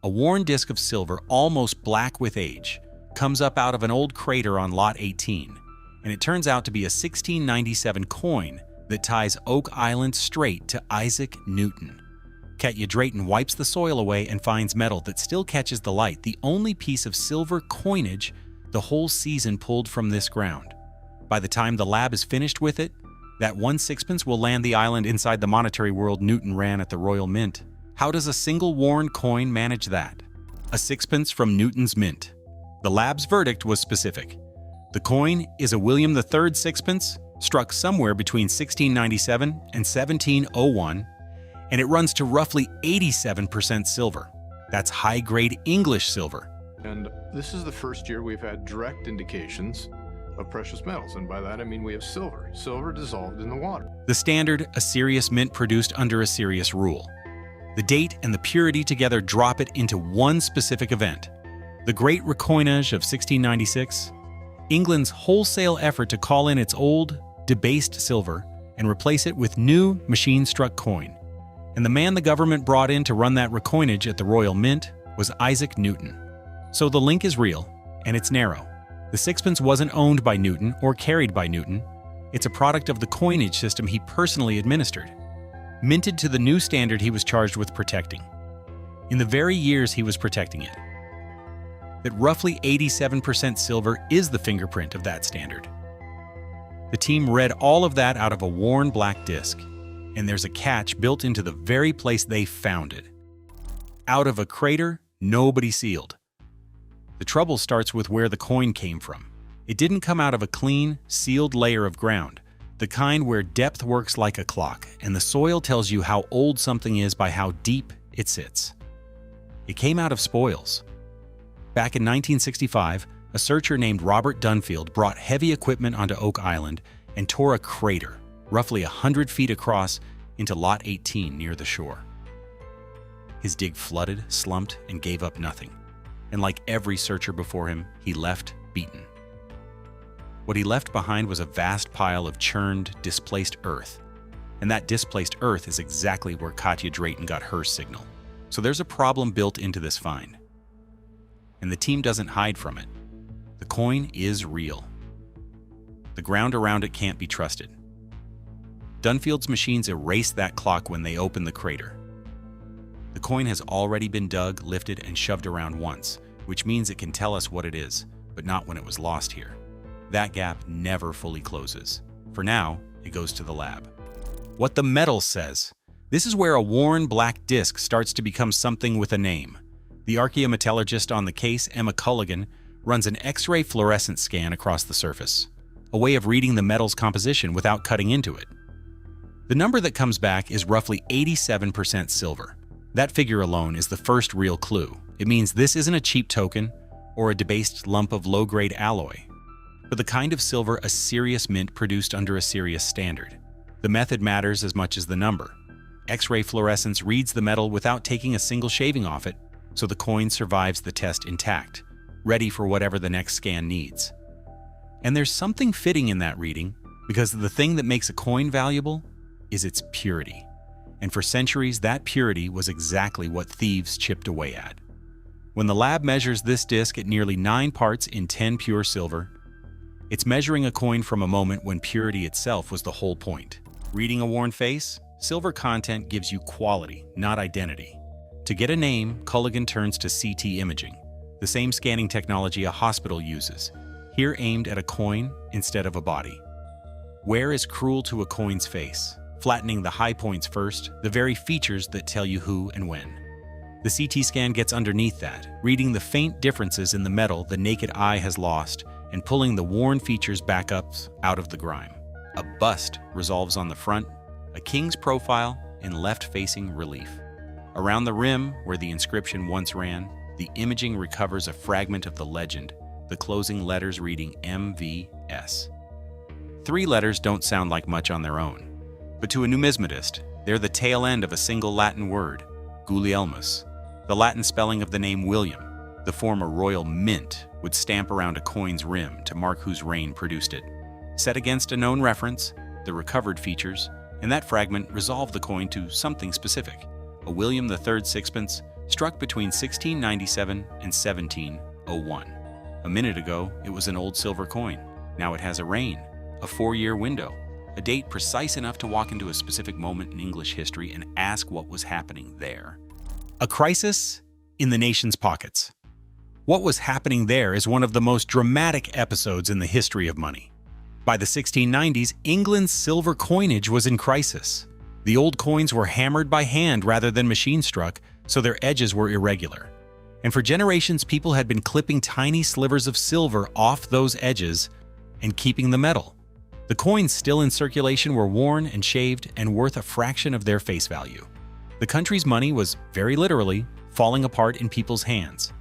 A worn disc of silver, almost black with age, comes up out of an old crater on Lot 18, and it turns out to be a 1697 coin that ties Oak Island straight to Isaac Newton. Katja Drayton wipes the soil away and finds metal that still catches the light, the only piece of silver coinage the whole season pulled from this ground. By the time the lab is finished with it, that 1 sixpence will land the island inside the monetary world Newton ran at the Royal Mint. How does a single worn coin manage that? A sixpence from Newton's mint. The lab's verdict was specific. The coin is a William III sixpence, struck somewhere between 1697 and 1701, and it runs to roughly 87% silver. That's high-grade English silver. And this is the first year we've had direct indications of precious metals, and by that I mean we have silver dissolved in the water. The standard, a serious mint produced under a serious rule. The date and the purity together drop it into one specific event. The Great Recoinage of 1696, England's wholesale effort to call in its old, debased silver and replace it with new, machine-struck coin. And the man the government brought in to run that recoinage at the Royal Mint was Isaac Newton. So the link is real, and it's narrow. The sixpence wasn't owned by Newton or carried by Newton. It's a product of the coinage system he personally administered, minted to the new standard he was charged with protecting. In the very years he was protecting it, that roughly 87% silver is the fingerprint of that standard. The team read all of that out of a worn black disc, and there's a catch built into the very place they found it. Out of a crater nobody sealed. The trouble starts with where the coin came from. It didn't come out of a clean, sealed layer of ground, the kind where depth works like a clock, and the soil tells you how old something is by how deep it sits. It came out of spoils. Back in 1965, a searcher named Robert Dunfield brought heavy equipment onto Oak Island and tore a crater, roughly 100 feet across, into Lot 18 near the shore. His dig flooded, slumped, and gave up nothing. And like every searcher before him, he left beaten. What he left behind was a vast pile of churned, displaced earth. And that displaced earth is exactly where Katja Drayton got her signal. So there's a problem built into this find. And the team doesn't hide from it. The coin is real. The ground around it can't be trusted. Dunfield's machines erased that clock when they opened the crater. The coin has already been dug, lifted, and shoved around once, which means it can tell us what it is, but not when it was lost here. That gap never fully closes. For now, it goes to the lab. What the metal says. This is where a worn black disc starts to become something with a name. The archaeometallurgist on the case, Emma Culligan, runs an X-ray fluorescence scan across the surface, a way of reading the metal's composition without cutting into it. The number that comes back is roughly 87% silver. That figure alone is the first real clue. It means this isn't a cheap token or a debased lump of low-grade alloy, but the kind of silver a serious mint produced under a serious standard. The method matters as much as the number. X-ray fluorescence reads the metal without taking a single shaving off it, so the coin survives the test intact, ready for whatever the next scan needs. And there's something fitting in that reading, because the thing that makes a coin valuable is its purity. And for centuries, that purity was exactly what thieves chipped away at. When the lab measures this disc at nearly 9 parts in 10 pure silver, it's measuring a coin from a moment when purity itself was the whole point. Reading a worn face, silver content gives you quality, not identity. To get a name, Culligan turns to CT imaging, the same scanning technology a hospital uses, here aimed at a coin instead of a body. Wear is cruel to a coin's face, flattening the high points first, the very features that tell you who and when. The CT scan gets underneath that, reading the faint differences in the metal the naked eye has lost and pulling the worn features back up out of the grime. A bust resolves on the front, a king's profile in left-facing relief. Around the rim, where the inscription once ran, the imaging recovers a fragment of the legend, the closing letters reading MVS. 3 letters don't sound like much on their own, but to a numismatist, they're the tail end of a single Latin word, Gulielmus, the Latin spelling of the name William, the former royal mint would stamp around a coin's rim to mark whose reign produced it. Set against a known reference, the recovered features, and that fragment resolve the coin to something specific, a William III sixpence struck between 1697 and 1701. A minute ago, it was an old silver coin. Now it has a reign, a 4-year window, a date precise enough to walk into a specific moment in English history and ask what was happening there. A crisis in the nation's pockets. What was happening there is one of the most dramatic episodes in the history of money. By the 1690s, England's silver coinage was in crisis. The old coins were hammered by hand rather than machine-struck, so their edges were irregular. And for generations, people had been clipping tiny slivers of silver off those edges and keeping the metal. The coins still in circulation were worn and shaved and worth a fraction of their face value. The country's money was, very literally, falling apart in people's hands.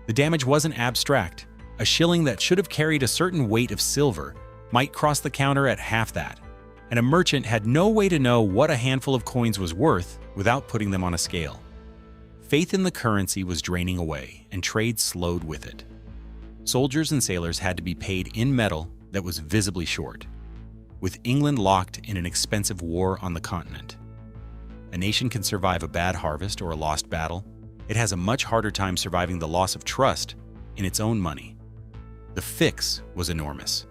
The damage wasn't abstract. A shilling that should have carried a certain weight of silver might cross the counter at half that, and a merchant had no way to know what a handful of coins was worth without putting them on a scale. Faith in the currency was draining away, and trade slowed with it. Soldiers and sailors had to be paid in metal that was visibly short. With England locked in an expensive war on the continent, a nation can survive a bad harvest or a lost battle. It has a much harder time surviving the loss of trust in its own money. The fix was enormous.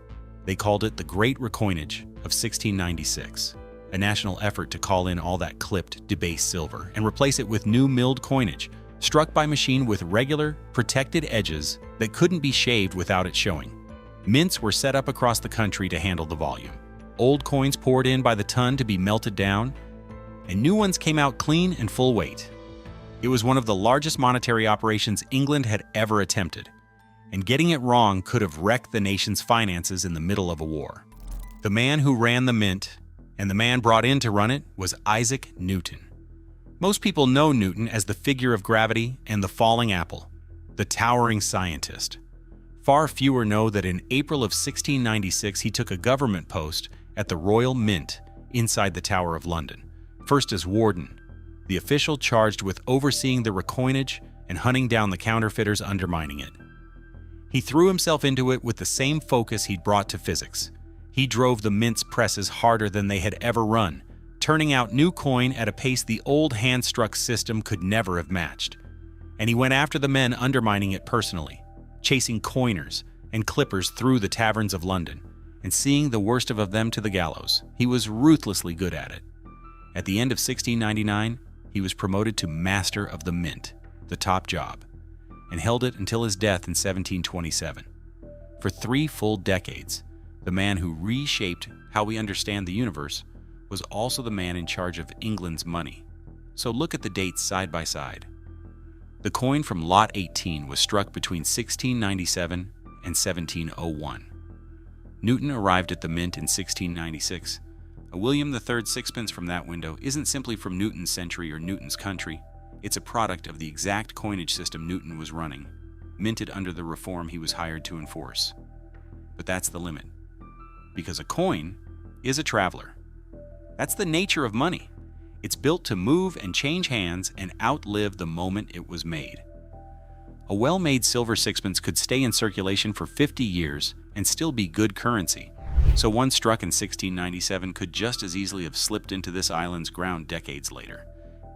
They called it the Great Recoinage of 1696, a national effort to call in all that clipped, debased silver and replace it with new milled coinage, struck by machine with regular, protected edges that couldn't be shaved without it showing. Mints were set up across the country to handle the volume. Old coins poured in by the ton to be melted down, and new ones came out clean and full weight. It was one of the largest monetary operations England had ever attempted, and getting it wrong could have wrecked the nation's finances in the middle of a war. The man who ran the mint, and the man brought in to run it, was Isaac Newton. Most people know Newton as the figure of gravity and the falling apple, the towering scientist. Far fewer know that in April of 1696 he took a government post at the Royal Mint inside the Tower of London, first as warden, the official charged with overseeing the recoinage and hunting down the counterfeiters undermining it. He threw himself into it with the same focus he'd brought to physics. He drove the mint's presses harder than they had ever run, turning out new coin at a pace the old hand-struck system could never have matched. And he went after the men undermining it personally, chasing coiners and clippers through the taverns of London, and seeing the worst of them to the gallows. He was ruthlessly good at it. At the end of 1699, he was promoted to Master of the Mint, the top job, and held it until his death in 1727. For 3 full decades, the man who reshaped how we understand the universe was also the man in charge of England's money. So look at the dates side by side. The coin from Lot 18 was struck between 1697 and 1701. Newton arrived at the mint in 1696. A William III sixpence from that window isn't simply from Newton's century or Newton's country. It's a product of the exact coinage system Newton was running, minted under the reform he was hired to enforce. But that's the limit, because a coin is a traveler. That's the nature of money. It's built to move and change hands and outlive the moment it was made. A well-made silver sixpence could stay in circulation for 50 years and still be good currency. So one struck in 1697 could just as easily have slipped into this island's ground decades later,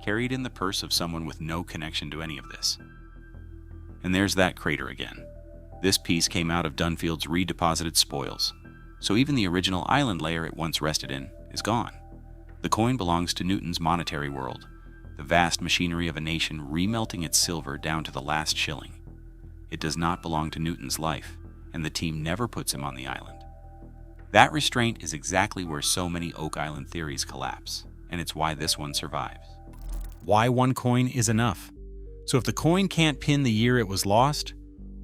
carried in the purse of someone with no connection to any of this. And there's that crater again. This piece came out of Dunfield's redeposited spoils, so even the original island layer it once rested in is gone. The coin belongs to Newton's monetary world, the vast machinery of a nation remelting its silver down to the last shilling. It does not belong to Newton's life, and the team never puts him on the island. That restraint is exactly where so many Oak Island theories collapse, and it's why this one survives. Why one coin is enough. So if the coin can't pin the year it was lost,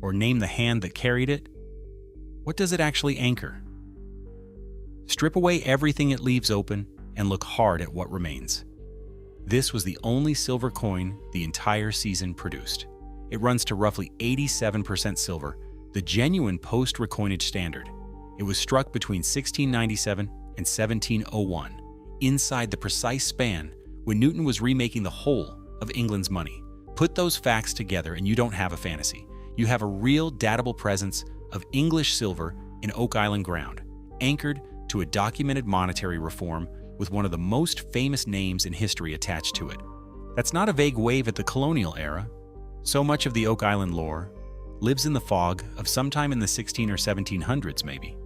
or name the hand that carried it, what does it actually anchor? Strip away everything it leaves open and look hard at what remains. This was the only silver coin the entire season produced. It runs to roughly 87% silver, the genuine post-recoinage standard. It was struck between 1697 and 1701, inside the precise span when Newton was remaking the whole of England's money. Put those facts together and you don't have a fantasy. You have a real datable presence of English silver in Oak Island ground, anchored to a documented monetary reform with one of the most famous names in history attached to it, That's not a vague wave at the colonial era. So much of the Oak Island lore lives in the fog of sometime in the 16 or 1700s, maybe.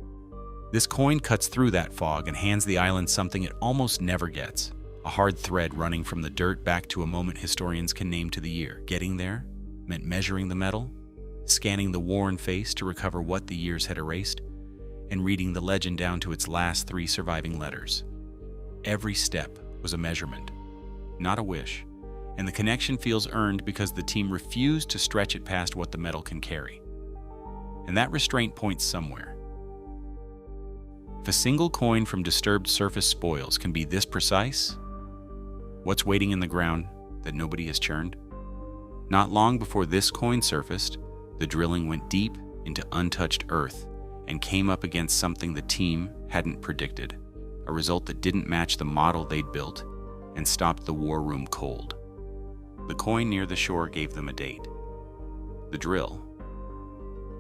This coin cuts through that fog and hands the island something it almost never gets. A hard thread running from the dirt back to a moment historians can name to the year. Getting there meant measuring the metal, scanning the worn face to recover what the years had erased, and reading the legend down to its last 3 surviving letters. Every step was a measurement, not a wish, and the connection feels earned because the team refused to stretch it past what the metal can carry. And that restraint points somewhere. If a single coin from disturbed surface spoils can be this precise, what's waiting in the ground that nobody has churned? Not long before this coin surfaced, the drilling went deep into untouched earth and came up against something the team hadn't predicted, a result that didn't match the model they'd built and stopped the war room cold. The coin near the shore gave them a date. The drill,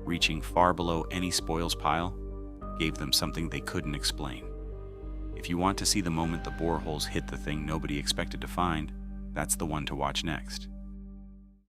reaching far below any spoils pile, gave them something they couldn't explain. If you want to see the moment the boreholes hit the thing nobody expected to find, that's the one to watch next.